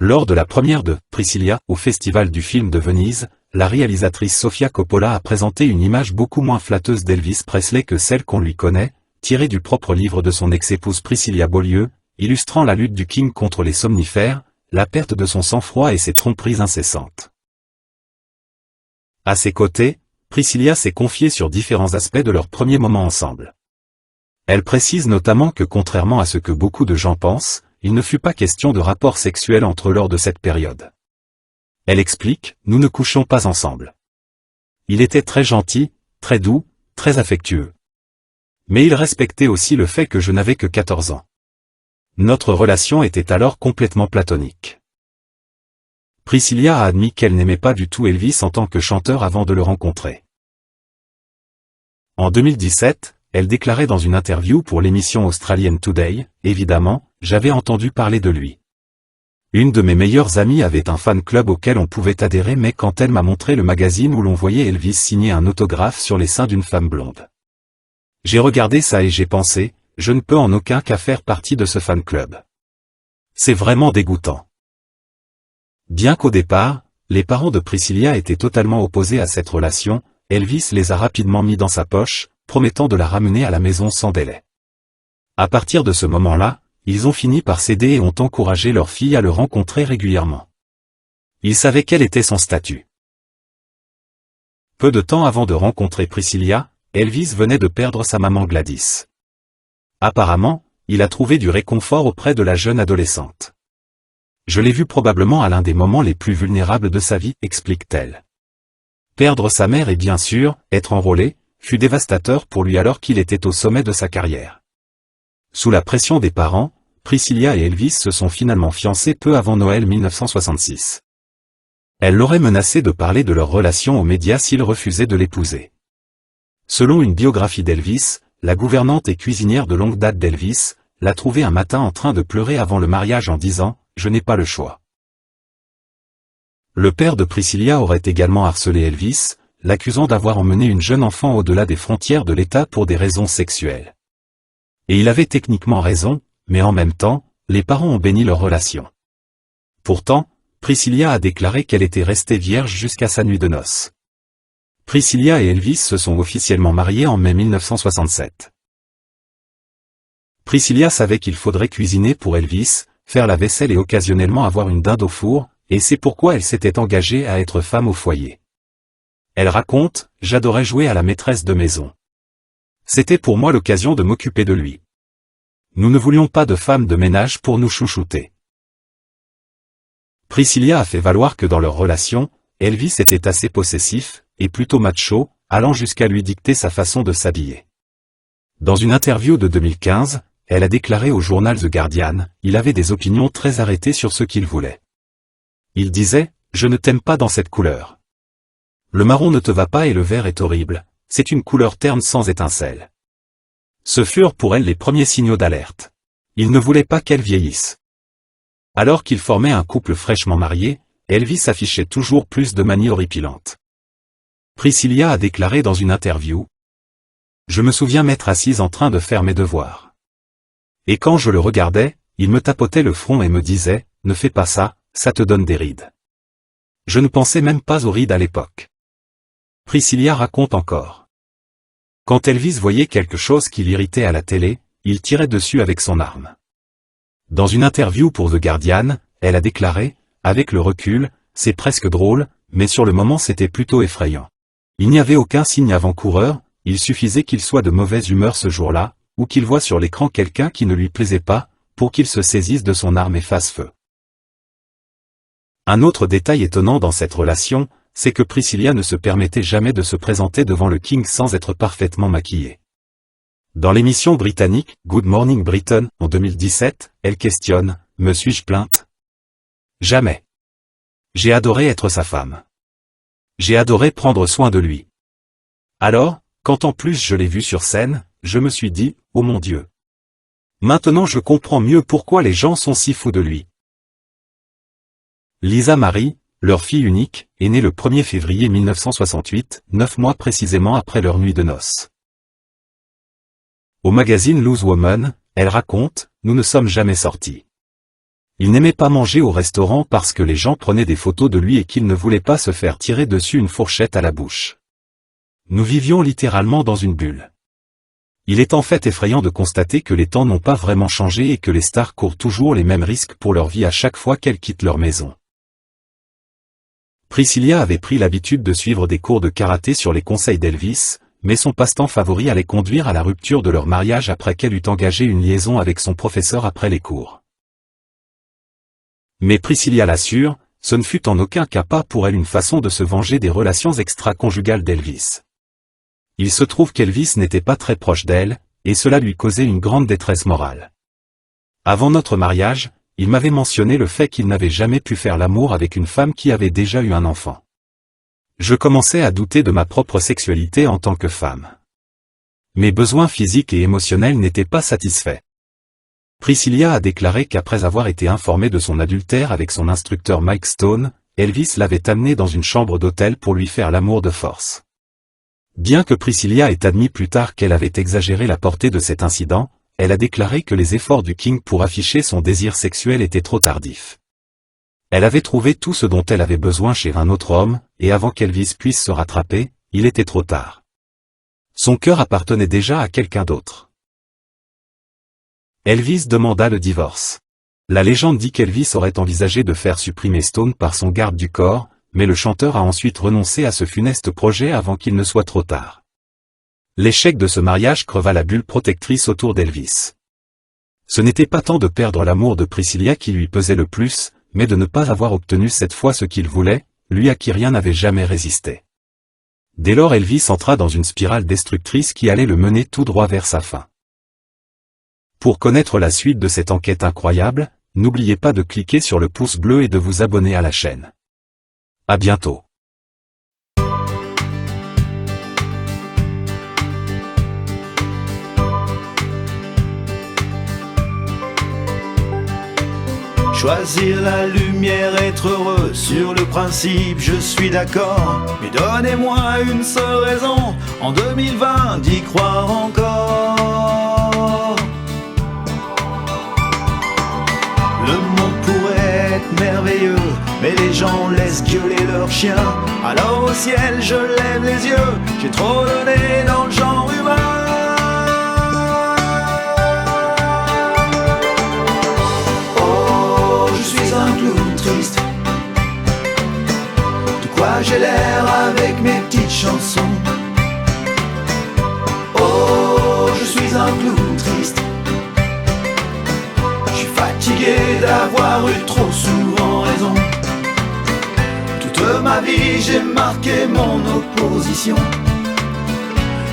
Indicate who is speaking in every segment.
Speaker 1: Lors de la première de Priscilla au Festival du film de Venise, la réalisatrice Sofia Coppola a présenté une image beaucoup moins flatteuse d'Elvis Presley que celle qu'on lui connaît, tirée du propre livre de son ex-épouse Priscilla Beaulieu, illustrant la lutte du King contre les somnifères, la perte de son sang-froid et ses tromperies incessantes. À ses côtés, Priscilla s'est confiée sur différents aspects de leur premier moment ensemble. Elle précise notamment que contrairement à ce que beaucoup de gens pensent, il ne fut pas question de rapport sexuel entre eux lors de cette période. Elle explique, nous ne couchions pas ensemble. Il était très gentil, très doux, très affectueux. Mais il respectait aussi le fait que je n'avais que 14 ans. Notre relation était alors complètement platonique. Priscilla a admis qu'elle n'aimait pas du tout Elvis en tant que chanteur avant de le rencontrer. En 2017, elle déclarait dans une interview pour l'émission australienne Today, « Évidemment, j'avais entendu parler de lui. Une de mes meilleures amies avait un fan club auquel on pouvait adhérer mais quand elle m'a montré le magazine où l'on voyait Elvis signer un autographe sur les seins d'une femme blonde. J'ai regardé ça et j'ai pensé, je ne peux en aucun cas faire partie de ce fan club. C'est vraiment dégoûtant. » Bien qu'au départ, les parents de Priscilla étaient totalement opposés à cette relation, Elvis les a rapidement mis dans sa poche, promettant de la ramener à la maison sans délai. À partir de ce moment-là, ils ont fini par céder et ont encouragé leur fille à le rencontrer régulièrement. Ils savaient quel était son statut. Peu de temps avant de rencontrer Priscilla, Elvis venait de perdre sa maman Gladys. Apparemment, il a trouvé du réconfort auprès de la jeune adolescente. Je l'ai vu probablement à l'un des moments les plus vulnérables de sa vie, explique-t-elle. Perdre sa mère et bien sûr, être enrôlé, fut dévastateur pour lui alors qu'il était au sommet de sa carrière. Sous la pression des parents, Priscilla et Elvis se sont finalement fiancés peu avant Noël 1966. Elle l'aurait menacé de parler de leur relation aux médias s'il refusait de l'épouser. Selon une biographie d'Elvis, la gouvernante et cuisinière de longue date d'Elvis, l'a trouvé un matin en train de pleurer avant le mariage en disant « Je n'ai pas le choix ». Le père de Priscilla aurait également harcelé Elvis, l'accusant d'avoir emmené une jeune enfant au-delà des frontières de l'État pour des raisons sexuelles. Et il avait techniquement raison, mais en même temps, les parents ont béni leur relation. Pourtant, Priscilla a déclaré qu'elle était restée vierge jusqu'à sa nuit de noces. Priscilla et Elvis se sont officiellement mariés en mai 1967. Priscilla savait qu'il faudrait cuisiner pour Elvis, faire la vaisselle et occasionnellement avoir une dinde au four, et c'est pourquoi elle s'était engagée à être femme au foyer. Elle raconte, « J'adorais jouer à la maîtresse de maison. C'était pour moi l'occasion de m'occuper de lui. Nous ne voulions pas de femme de ménage pour nous chouchouter. » Priscilla a fait valoir que dans leur relation, Elvis était assez possessif, et plutôt macho, allant jusqu'à lui dicter sa façon de s'habiller. Dans une interview de 2015, elle a déclaré au journal The Guardian, il avait des opinions très arrêtées sur ce qu'il voulait. Il disait, « Je ne t'aime pas dans cette couleur. Le marron ne te va pas et le vert est horrible, c'est une couleur terne sans étincelle. » Ce furent pour elle les premiers signaux d'alerte. Il ne voulait pas qu'elle vieillisse. Alors qu'ils formaient un couple fraîchement marié, Elvis affichait toujours plus de manies horripilantes. Priscilla a déclaré dans une interview, « Je me souviens m'être assise en train de faire mes devoirs. Et quand je le regardais, il me tapotait le front et me disait, « Ne fais pas ça, ça te donne des rides. » Je ne pensais même pas aux rides à l'époque. Priscilla raconte encore. Quand Elvis voyait quelque chose qui l'irritait à la télé, il tirait dessus avec son arme. Dans une interview pour The Guardian, elle a déclaré, « Avec le recul, c'est presque drôle, mais sur le moment c'était plutôt effrayant. Il n'y avait aucun signe avant-coureur, il suffisait qu'il soit de mauvaise humeur ce jour-là, ou qu'il voie sur l'écran quelqu'un qui ne lui plaisait pas, pour qu'il se saisisse de son arme et fasse feu. » Un autre détail étonnant dans cette relation, c'est que Priscilla ne se permettait jamais de se présenter devant le King sans être parfaitement maquillée. Dans l'émission britannique Good Morning Britain en 2017, elle questionne « Me suis-je plainte ? Jamais. J'ai adoré être sa femme. J'ai adoré prendre soin de lui. Alors, quand en plus je l'ai vu sur scène, je me suis dit « Oh mon Dieu. Maintenant je comprends mieux pourquoi les gens sont si fous de lui. » Lisa Marie, leur fille unique, est née le 1er février 1968, 9 mois précisément après leur nuit de noces. Au magazine Loose Woman, elle raconte « Nous ne sommes jamais sortis. Il n'aimait pas manger au restaurant parce que les gens prenaient des photos de lui et qu'il ne voulait pas se faire tirer dessus une fourchette à la bouche. Nous vivions littéralement dans une bulle. Il est en fait effrayant de constater que les temps n'ont pas vraiment changé et que les stars courent toujours les mêmes risques pour leur vie à chaque fois qu'elles quittent leur maison. Priscilla avait pris l'habitude de suivre des cours de karaté sur les conseils d'Elvis, mais son passe-temps favori allait conduire à la rupture de leur mariage après qu'elle eut engagé une liaison avec son professeur après les cours. Mais Priscilla l'assure, ce ne fut en aucun cas pas pour elle une façon de se venger des relations extra-conjugales d'Elvis. Il se trouve qu'Elvis n'était pas très proche d'elle, et cela lui causait une grande détresse morale. Avant notre mariage, il m'avait mentionné le fait qu'il n'avait jamais pu faire l'amour avec une femme qui avait déjà eu un enfant. Je commençais à douter de ma propre sexualité en tant que femme. Mes besoins physiques et émotionnels n'étaient pas satisfaits. Priscilla a déclaré qu'après avoir été informée de son adultère avec son instructeur Mike Stone, Elvis l'avait amenée dans une chambre d'hôtel pour lui faire l'amour de force. Bien que Priscilla ait admis plus tard qu'elle avait exagéré la portée de cet incident, elle a déclaré que les efforts du King pour afficher son désir sexuel étaient trop tardifs. Elle avait trouvé tout ce dont elle avait besoin chez un autre homme, et avant qu'Elvis puisse se rattraper, il était trop tard. Son cœur appartenait déjà à quelqu'un d'autre. Elvis demanda le divorce. La légende dit qu'Elvis aurait envisagé de faire supprimer Stone par son garde du corps, mais le chanteur a ensuite renoncé à ce funeste projet avant qu'il ne soit trop tard. L'échec de ce mariage creva la bulle protectrice autour d'Elvis. Ce n'était pas tant de perdre l'amour de Priscilla qui lui pesait le plus, mais de ne pas avoir obtenu cette fois ce qu'il voulait, lui à qui rien n'avait jamais résisté. Dès lors Elvis entra dans une spirale destructrice qui allait le mener tout droit vers sa fin. Pour connaître la suite de cette enquête incroyable, n'oubliez pas de cliquer sur le pouce bleu et de vous abonner à la chaîne. À bientôt.
Speaker 2: Choisir la lumière, être heureux, sur le principe je suis d'accord. Mais donnez-moi une seule raison, en 2020 d'y croire encore. Le monde pourrait être merveilleux, mais les gens laissent gueuler leurs chiens. Alors au ciel je lève les yeux, j'ai trop donné dans le genre humain. Un clown triste, de quoi j'ai l'air avec mes petites chansons. Oh, je suis un clown triste. Je suis fatigué d'avoir eu trop souvent raison. Toute ma vie j'ai marqué mon opposition.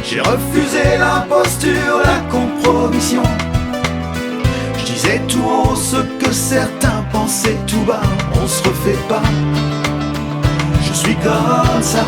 Speaker 2: J'ai refusé l'imposture, la compromission. Je disais tout haut ce que certains pensaient tout bas. On se refait pas. Je suis comme ça.